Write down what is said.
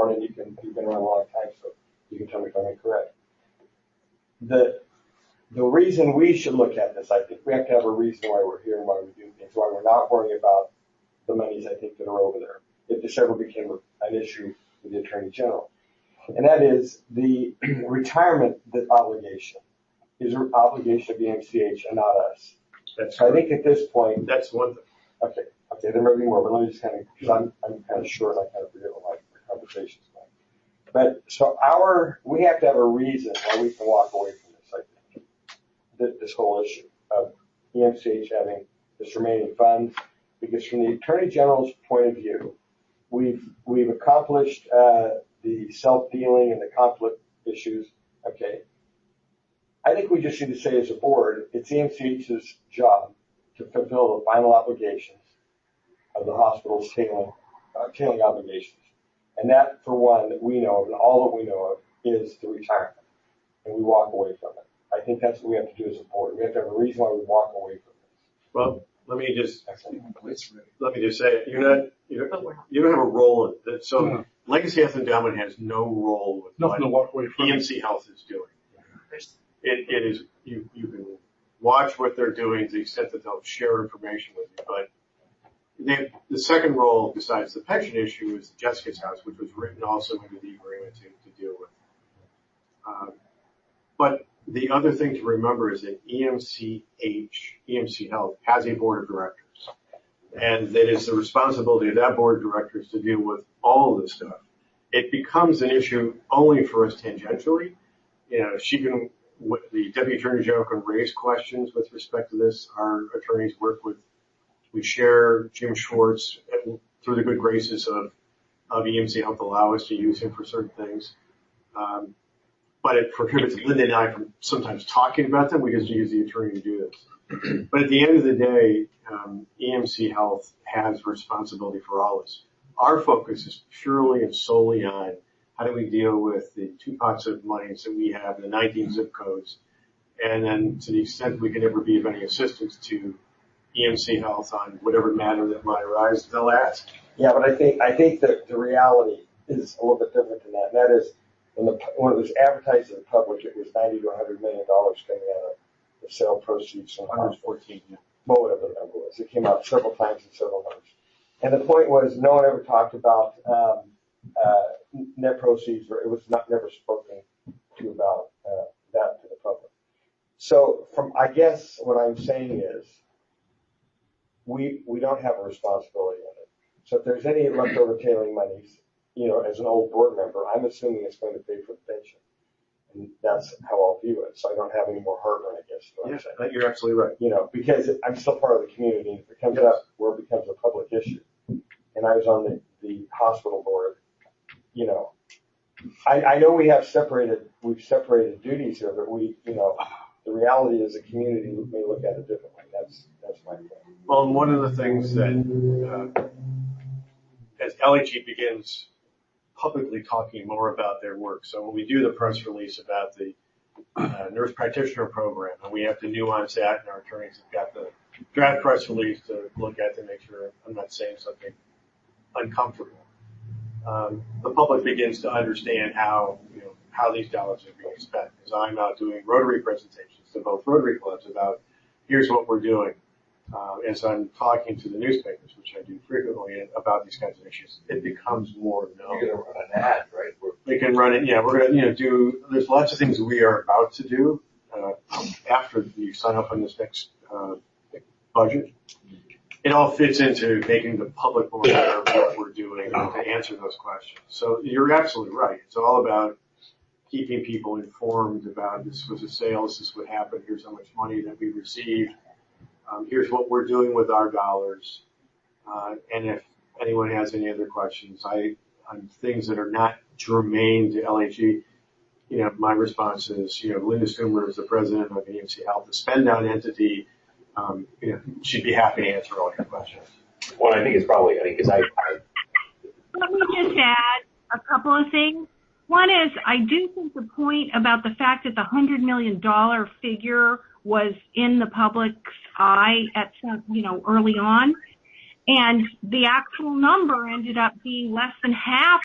Warren, and you've been around a long time, so you can tell me if I'm incorrect. The reason we should look at this, I think we have to have a reason why we're here and why we do things, why we're not worrying about the monies, I think, that are over there, if this ever became an issue with the Attorney General. And that is the retirement obligation is an obligation of the MCH and not us. So I think at this point, that's one thing. Okay, there may be more, but let me just kind of, because I'm kind of short, I kind of forget what my conversation's like. But so we have to have a reason why we can walk away from this, I think, this whole issue of the MCH having this remaining funds, because from the Attorney General's point of view, we've accomplished the self-dealing and the conflict issues. Okay, I think we just need to say as a board, it's the MCH's job to fulfill the final obligations of the hospital's tailing obligations. And that, for one, that we know of, and all that we know of, is the retirement. And we walk away from it. I think that's what we have to do as a board. We have to have a reason why we walk away from this. Well, let me just say, you don't have a role in it. So Legacy Health Endowment has no role with nothing to walk away from. EMC Health is doing. It is, you can watch what they're doing to the extent that they'll share information with you, but the second role besides the pension issue is Jessica's House, which was written also into the agreement to deal with. But the other thing to remember is that EMC Health has a board of directors. And that is the responsibility of that board of directors to deal with all of this stuff. It becomes an issue only for us tangentially. The Deputy Attorney General can raise questions with respect to this. Our attorneys we share Jim Schwartz through the good graces of EMC Health, allow us to use him for certain things. But it prohibits Linda and I from sometimes talking about them. We just use the attorney to do this. But at the end of the day, EMC Health has responsibility for all this. Our focus is purely and solely on how do we deal with the 2 pots of monies that we have, the 19 zip codes, and then to the extent we can ever be of any assistance to EMC Health on whatever matter that might arise, they'll ask. Yeah, but I think that the reality is a little bit different than that. And that is, when it was advertised to the public, it was $90 to $100 million coming out of the sale proceeds from 114. Well, whatever the number was. It came out several times in several numbers. And the point was, no one ever talked about net proceeds, or it was never spoken to about that to the public. So, I guess what I'm saying is, we don't have a responsibility on it. So if there's any leftover tailing monies, as an old board member, I'm assuming it's going to pay for the pension. And that's how I'll view it. So I don't have any more heartburn, I guess. Yeah, you're absolutely right. Because I'm still part of the community. If it comes up where it becomes a public issue, and I was on the hospital board, I know we've separated duties here, but the reality is the community may look at it differently. That's my point. Well, and one of the things that, as LHE begins publicly talking more about their work, so when we do the press release about the nurse practitioner program, and we have to nuance that, and our attorneys have got the draft press release to look at to make sure I'm not saying something uncomfortable. The public begins to understand how these dollars are being spent. Because I'm out doing Rotary presentations to both Rotary clubs about here's what we're doing. As I'm talking to the newspapers, which I do frequently, about these kinds of issues, it becomes more known. You're going to run an ad, right? We can run it. Yeah, we're going to do. There's lots of things we are about to do after you sign up on this next budget. It all fits into making the public more aware of what we're doing to answer those questions. So you're absolutely right. It's all about keeping people informed about this was a sale, this is what happened, here's how much money that we received, here's what we're doing with our dollars. And if anyone has any other questions, on things that are not germane to LHE, my response is, Linda Stumer is the president of EMC Health, the spend-down entity. She'd be happy to answer all your questions. Well, I think it's probably, because Let me just add a couple of things. One is, I do think the point about the fact that the $100 million figure was in the public's eye at some, early on, and the actual number ended up being less than half